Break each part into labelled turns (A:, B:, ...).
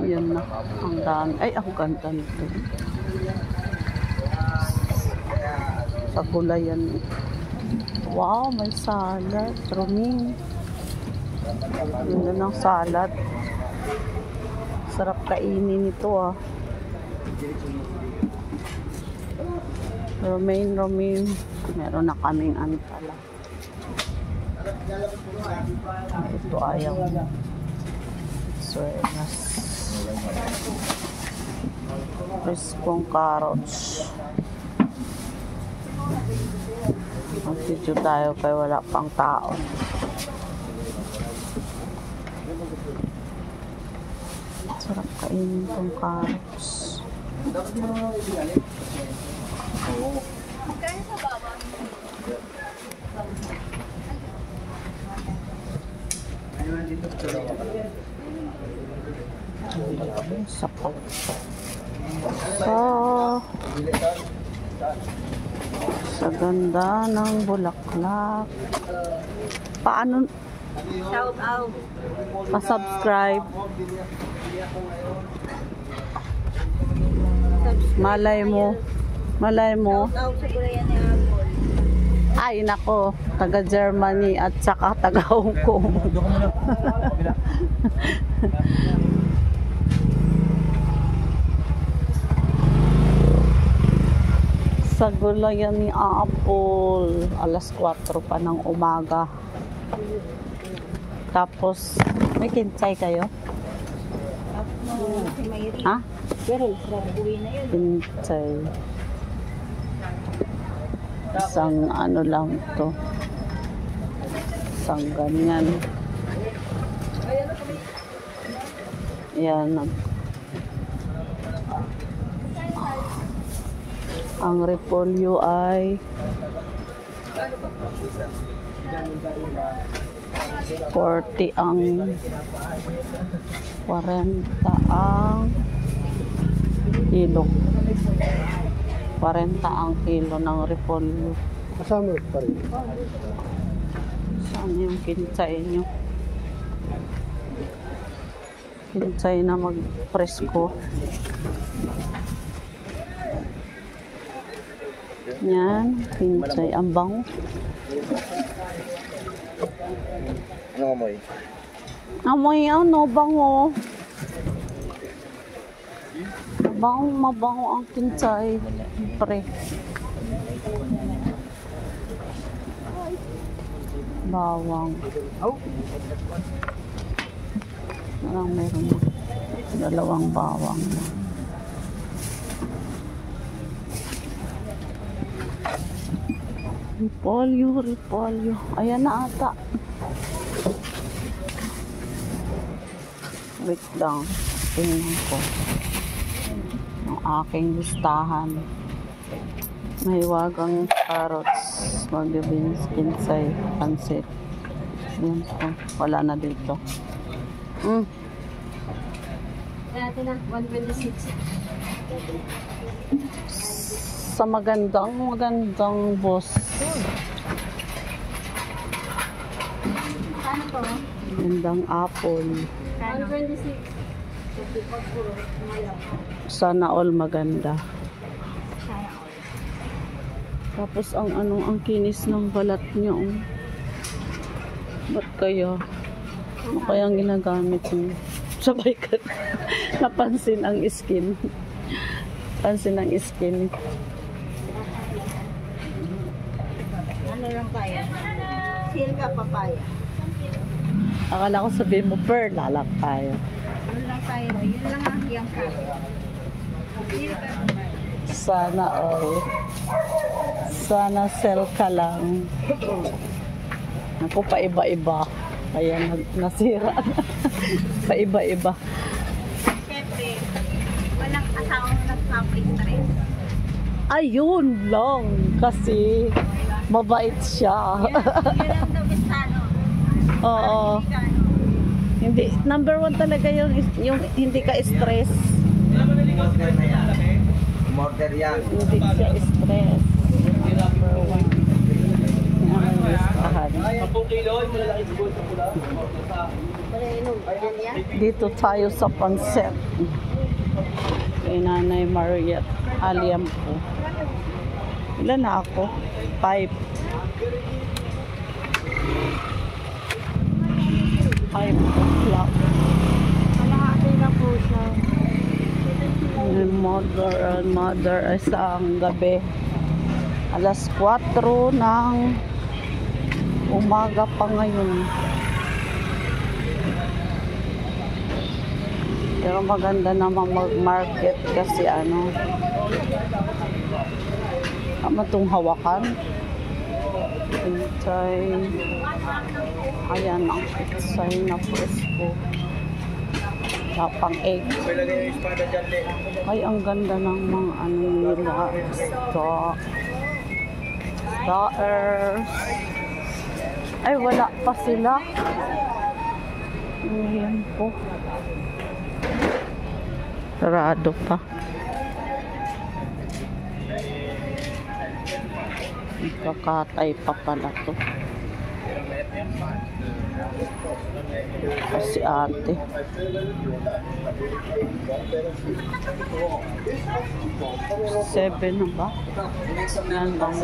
A: Yan na. Ang dami. Ay, ang ganda nito. Sa gulayan. Wow, may salad. Roming. Ganda ng salad. Sarap kainin ito ah. Romaine. Meron na kaming antala. Ito ayaw. Suelas. Crispong carrots. Mag-video tayo kaya wala pang tao. Sarap kainin itong carrots. Sapat. Sa ganda ng bulaklak. Paano?
B: Shout out.
A: Pa-subscribe. Malay mo.
B: Shout out sa gulayan ni Apple.
A: Ay, nako. Taga Germany at saka taga Hong Kong. Sa gulayan ni Apple. Alas 4 pa ng umaga. Tapos, may kinsay kayo? Ha?
B: Pero, uwi na yun.
A: Kinsay. Isang ano lang to. Isang ganyan. Yan. Ang repolyo ay 40 ang 40 ang kilo. 40 ang kilo ng repolyo.
C: Kasama pa rin.
A: Saan yung kinsay nyo? Kinsay na mag-presko. Yan, kinsay. Ang bango.
C: Ano amoy?
A: Amoy ano, bango. Mabango ang kinsay. Pre. Bawang. Parang meron dalawang bawang. Repolyo. Ayan na ata. Wait lang. Tingnan ko. Ang aking listahan. May wagang carrots, wagang beans, kinsay, pansit. Ayan po. Wala na dito.
B: Dati na, 126.
A: Sa magandang boss.
B: Ano to?
A: Magandang apple.
B: 126.
A: Sana all maganda. Tapos ang kinis ng balat niyo. Ba't kaya? Ano kayang ginagamit niyo? Sabay ka. Napansin ang skin. Pansin ang skin.
B: Ano lang kaya? Silka papaya.
A: Akala ko sabihin mo, pearl, lalak tayo.
B: Ano lang tayo? Yun lang ang hiyang kaya.
A: Sana all. Sana sell ka lang. Ako pa iba-iba. Kaya nasira. Pa iba-iba.
B: Siyempre, walang asawang nagpapastress.
A: Ayun lang. Kasi mabait siya.
B: Yun ang nabistano.
A: Oo. Hindi, number 1 talaga yung hindi ka stress.
C: Order yan.
A: Hindi siya stress. Number 1. ang listahan. Dito tayo sa Pancit. Kay Nanay Mariette Aliam po. Ilan na ako? 5. 5 o'clock.
B: Malaki na po siya.
A: Mother isang gabi. Alas 4 ng umaga pa ngayon. Pero maganda naman mag-market kasi ano, itong hawakan. Pitsay. Ayan ang pitsay na presko. Tapang egg. Ay, ang ganda ng mga ano nila. Daers. Ay, wala pa sila. Ayan po. Sarado pa. Kakatay pa pala to. Si ate. $7 na ba? Yan lang.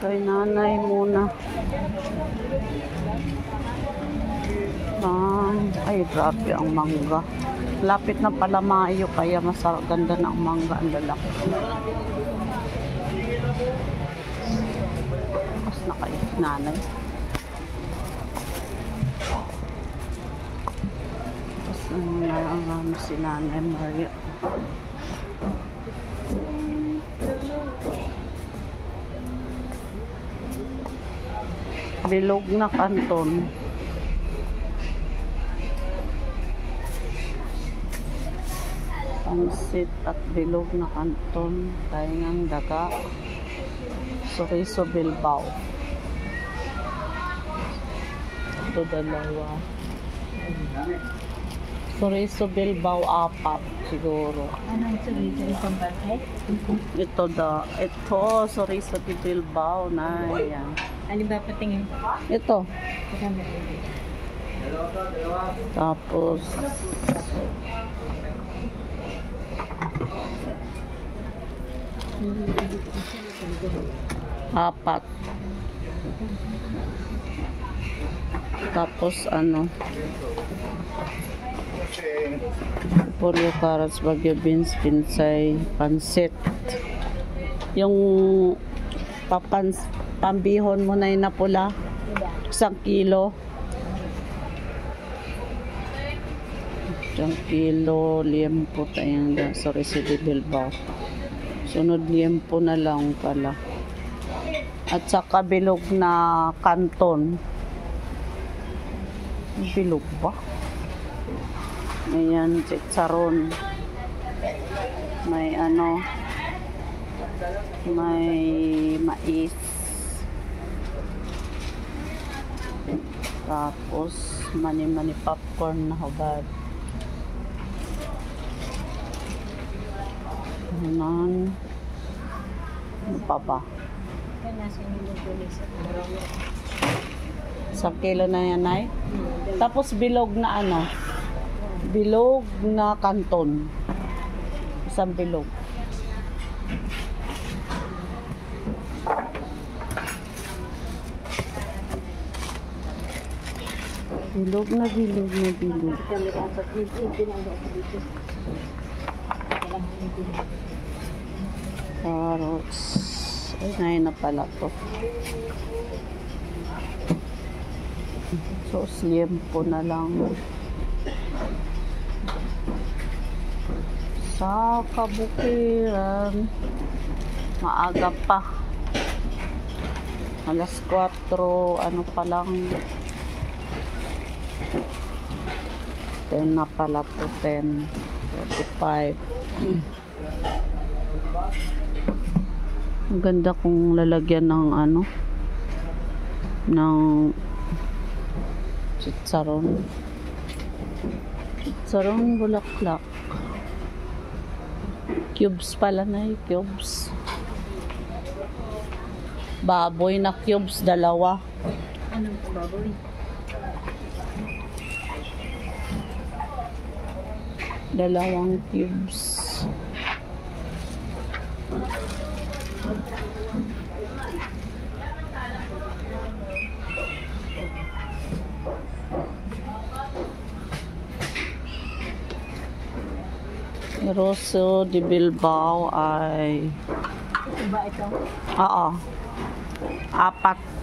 A: Kay nanay muna. Ay, grabe ang mangga. Lapit na pala Mayo, kaya masarap, ganda na ang mangga, ang lalaki. Tapos na kayo, nanay. Tapos ano si Nanay Maria. Bilog na kanton. Pansit at bilog na kanton, taingang daga, Chorizo Bilbao. Ito dalawa. Chorizo Bilbao 4 siguro.
B: Anong chorizo? Isang batay?
A: Ito Chorizo Bilbao na yan.
B: Ano ba patingin?
A: Ito. Tapos apat. Tapos ano, pollo carrots, bagyo beans, pinsay, pansit. Yung pambihon mo na yun na pula, 1 kilo. 1 kilo, liempo tayong sorry si Bilbao. Sunod liempo na lang pala. At saka bilog na kanton. Bilog ba? Ayan, chicharon. May ano, may mais. Tapos mani-mani popcorn na hubad. Ano pa ba? Sa kilo na yan ay. Tapos bilog na ano? Bilog na kanton. Isang bilog. Bilog na bilog na bilog. Carrots. Ay, ngayon na pala to. So, liempo na lang. Sa kabukiran. Maaga pa. Alas 4, ano pa lang. 10 na pala po, 10. 45. Ang ganda kung lalagyan ng ano, ng chicharon bulaklak. Cubes pala na cubes. Baboy na cubes, dalawa.
B: Anong baboy?
A: Dalawang cubes. Rosso de Bilbao ay
B: Ito ba ito?
A: oo. 4.